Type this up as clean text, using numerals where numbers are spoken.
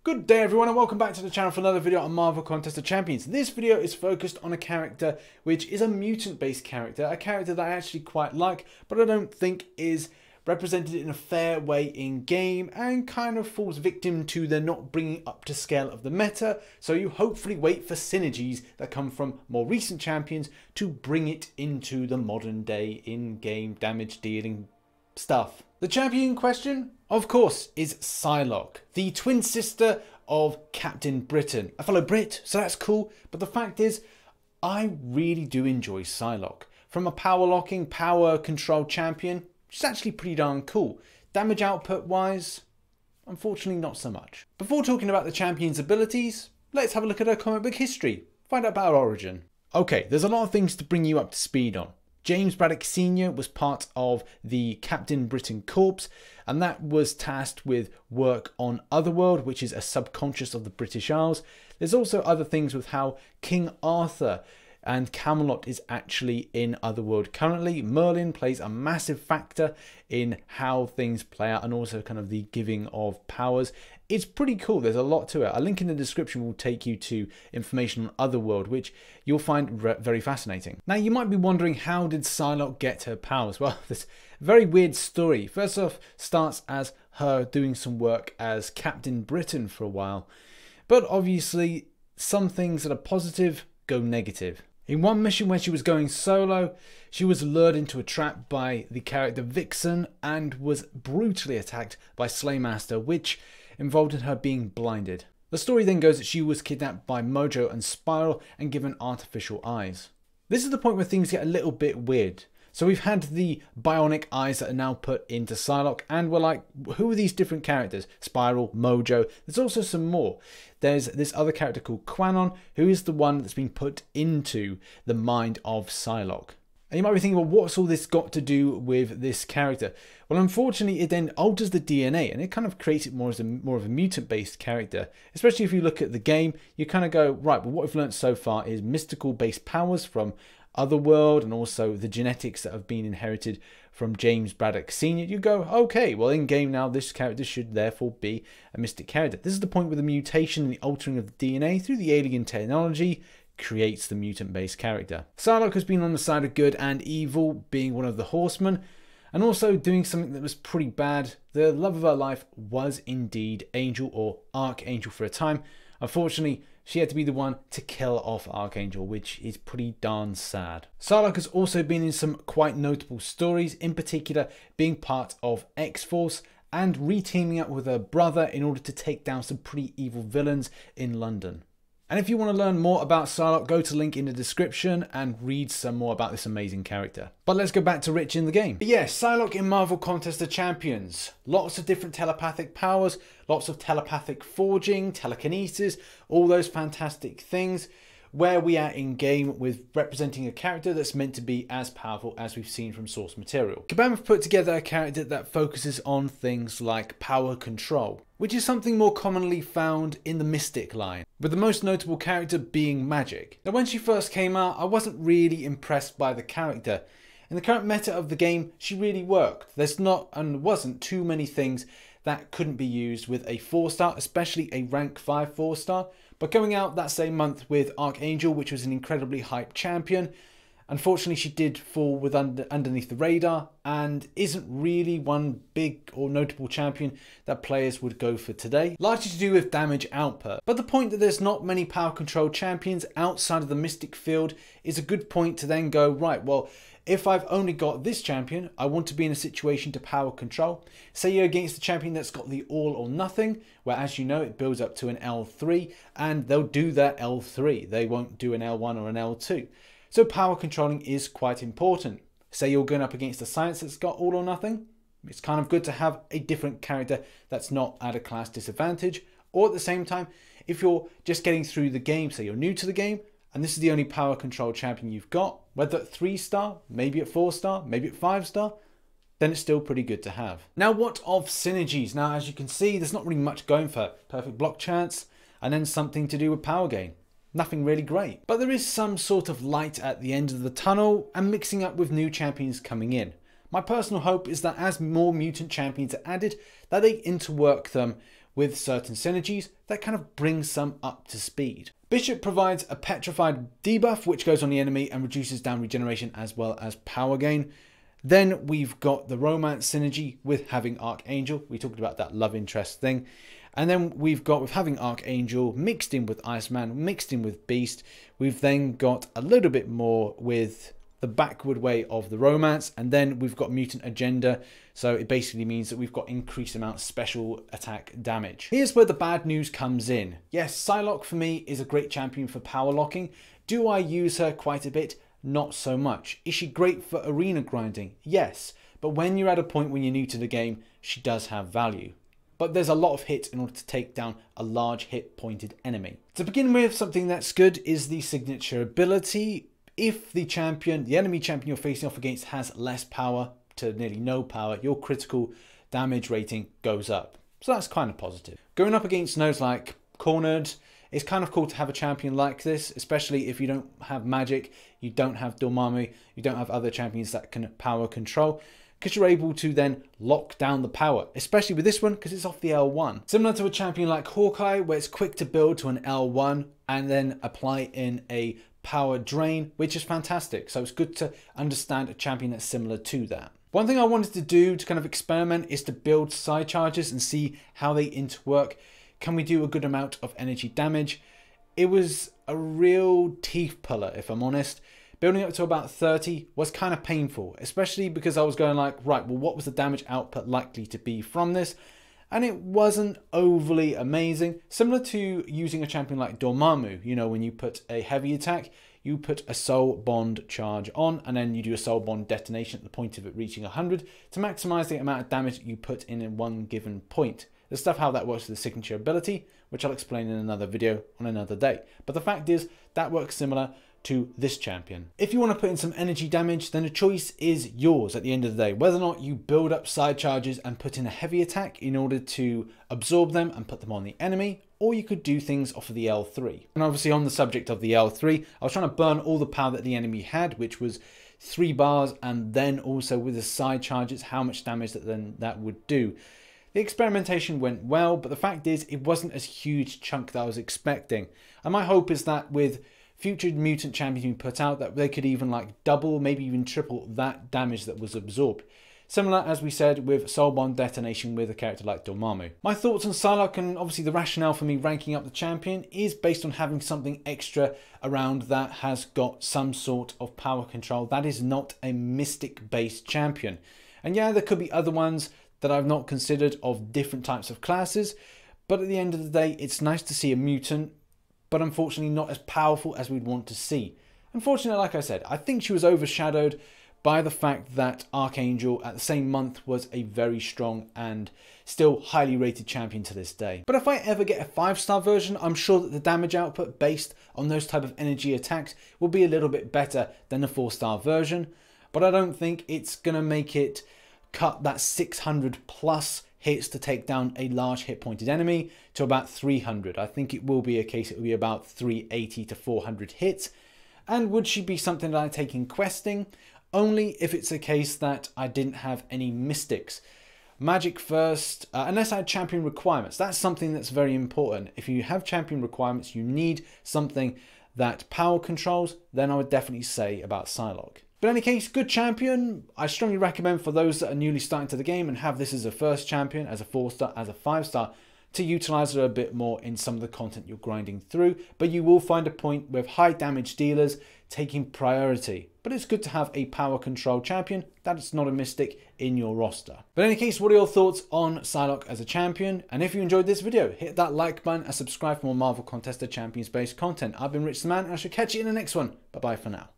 Good day everyone and welcome back to the channel for another video on Marvel Contest of Champions. This video is focused on a character which is a mutant based character, a character that I actually quite like but I don't think is represented in a fair way in game and kind of falls victim to the not bringing up to scale of the meta, so you hopefully wait for synergies that come from more recent champions to bring it into the modern day in-game damage dealing stuff. The champion in question, of course, is Psylocke, the twin sister of Captain Britain. A fellow Brit, so that's cool, but the fact is, I really do enjoy Psylocke. From a power locking, power control champion, she's actually pretty darn cool. Damage output wise, unfortunately not so much. Before talking about the champion's abilities, let's have a look at her comic book history, find out about her origin. Okay, there's a lot of things to bring you up to speed on. James Braddock Sr. was part of the Captain Britain Corps, and that was tasked with work on Otherworld, which is a subconscious of the British Isles. There's also other things with how King Arthur and Camelot is actually in Otherworld currently. Merlin plays a massive factor in how things play out and also kind of the giving of powers. It's pretty cool. There's a lot to it. A link in the description will take you to information on Otherworld, which you'll find very fascinating. Now, you might be wondering, how did Psylocke get her powers? Well, this very weird story. First off, starts as her doing some work as Captain Britain for a while. But obviously, some things that are positive go negative. In one mission when she was going solo, she was lured into a trap by the character Vixen and was brutally attacked by Slaymaster, which involved in her being blinded. The story then goes that she was kidnapped by Mojo and Spiral and given artificial eyes. This is the point where things get a little bit weird. So we've had the bionic eyes that are now put into Psylocke, and we're like, who are these different characters? Spiral, Mojo, there's also some more. There's this other character called Canon, who is the one that's been put into the mind of Psylocke. And you might be thinking, well, what's all this got to do with this character? Well, unfortunately, it then alters the DNA and it kind of creates it more as more of a mutant-based character. Especially if you look at the game, you kind of go, right, well, what we've learned so far is mystical-based powers from Otherworld and also the genetics that have been inherited from James Braddock Sr. You go, okay, well, in game now, this character should therefore be a mystic character. This is the point where the mutation and the altering of the DNA through the alien technology creates the mutant-based character. Psylocke has been on the side of good and evil, being one of the horsemen, and also doing something that was pretty bad. The love of her life was indeed Angel, or Archangel for a time. Unfortunately, she had to be the one to kill off Archangel, which is pretty darn sad. Psylocke has also been in some quite notable stories, in particular being part of X-Force and re-teaming up with her brother in order to take down some pretty evil villains in London. And if you want to learn more about Psylocke, go to the link in the description and read some more about this amazing character. But let's go back to Rich in the game. But yes, Psylocke in Marvel Contest of Champions. Lots of different telepathic powers, lots of telepathic forging, telekinesis, all those fantastic things. Where we are in game with representing a character that's meant to be as powerful as we've seen from source material. Kabam have put together a character that focuses on things like power control, which is something more commonly found in the Mystic line, with the most notable character being Magic. Now, when she first came out, I wasn't really impressed by the character. In the current meta of the game, she really worked. There's not and wasn't too many things that couldn't be used with a 4-star, especially a rank 5 4-star. But going out that same month with Archangel, which was an incredibly hyped champion, unfortunately she did fall with underneath the radar and isn't really one big or notable champion that players would go for today, largely to do with damage output. But the point that there's not many power control champions outside of the Mystic field is a good point to then go, right, well, if I've only got this champion, I want to be in a situation to power control. Say you're against the champion that's got the all or nothing, where as you know, it builds up to an L3 and they'll do that L3. They won't do an L1 or an L2. So power controlling is quite important. Say you're going up against a science that's got all or nothing. It's kind of good to have a different character that's not at a class disadvantage. Or at the same time, if you're just getting through the game, say you're new to the game, and this is the only power control champion you've got, whether at 3-star, maybe at 4-star, maybe at 5-star, then it's still pretty good to have. Now, what of synergies? Now, as you can see, there's not really much going for perfect block chance, and then something to do with power gain. Nothing really great. But there is some sort of light at the end of the tunnel, and mixing up with new champions coming in. My personal hope is that as more mutant champions are added, that they interwork them with certain synergies that kind of brings some up to speed. Bishop provides a petrified debuff which goes on the enemy and reduces down regeneration as well as power gain. Then we've got the romance synergy with having Archangel. We talked about that love interest thing. And then we've got with having Archangel mixed in with Iceman, mixed in with Beast. We've then got a little bit more with the backward way of the romance. And then we've got mutant agenda. So it basically means that we've got increased amount of special attack damage. Here's where the bad news comes in. Yes, Psylocke for me is a great champion for power locking. Do I use her quite a bit? Not so much. Is she great for arena grinding? Yes. But when you're at a point when you're new to the game, she does have value. But there's a lot of hits in order to take down a large hit pointed enemy. To begin with, something that's good is the signature ability. If the enemy champion you're facing off against has less power to nearly no power, your critical damage rating goes up. So that's kind of positive. Going up against nodes like Cornered, it's kind of cool to have a champion like this, especially if you don't have magic, you don't have Dormammu, you don't have other champions that can power control, because you're able to then lock down the power, especially with this one because it's off the L1. Similar to a champion like Hawkeye, where it's quick to build to an L1 and then apply in a power drain, which is fantastic. So it's good to understand a champion that's similar to that. One thing I wanted to do to kind of experiment is to build side charges and see how they interwork. Can we do a good amount of energy damage? It was a real teeth puller, if I'm honest. Building up to about 30 was kind of painful, especially because I was going like, right, well, what was the damage output likely to be from this? And it wasn't overly amazing. Similar to using a champion like Dormammu, you know, when you put a heavy attack, you put a soul bond charge on, and then you do a soul bond detonation at the point of it reaching 100 to maximize the amount of damage you put in one given point. There's stuff how that works with the signature ability, which I'll explain in another video on another day. But the fact is, that works similar to this champion. If you want to put in some energy damage, then the choice is yours at the end of the day. Whether or not you build up side charges and put in a heavy attack in order to absorb them and put them on the enemy, or you could do things off of the L3. And obviously on the subject of the L3, I was trying to burn all the power that the enemy had, which was 3 bars, and then also with the side charges, how much damage that would do. The experimentation went well, but the fact is it wasn't as huge chunk that I was expecting. And my hope is that with future mutant champions being put out, that they could even like double, maybe even triple that damage that was absorbed. Similar, as we said, with soul bond detonation with a character like Dormammu. My thoughts on Psylocke, and obviously the rationale for me ranking up the champion, is based on having something extra around that has got some sort of power control. That is not a mystic based champion. And yeah, there could be other ones that I've not considered of different types of classes, but at the end of the day, it's nice to see a mutant, but unfortunately not as powerful as we'd want to see. Unfortunately, like I said, I think she was overshadowed by the fact that Archangel at the same month was a very strong and still highly rated champion to this day. But if I ever get a 5-star version, I'm sure that the damage output based on those type of energy attacks will be a little bit better than the 4-star version, but I don't think it's gonna make it cut that 600 plus hits to take down a large hit pointed enemy to about 300. I think it will be a case, it will be about 380 to 400 hits. And would she be something that I take in questing? Only if it's a case that I didn't have any mystics. Magic first, unless I had champion requirements. That's something that's very important. If you have champion requirements, you need something that power controls, then I would definitely say about Psylocke. But in any case, good champion. I strongly recommend for those that are newly starting to the game and have this as a first champion, as a 4-star, as a 5-star, to utilize her a bit more in some of the content you're grinding through. But you will find a point with high damage dealers taking priority. But it's good to have a power control champion that's not a mystic in your roster. But in any case, what are your thoughts on Psylocke as a champion? And if you enjoyed this video, hit that like button and subscribe for more Marvel Contest of Champions based content. I've been RichTheMan, and I shall catch you in the next one. Bye bye for now.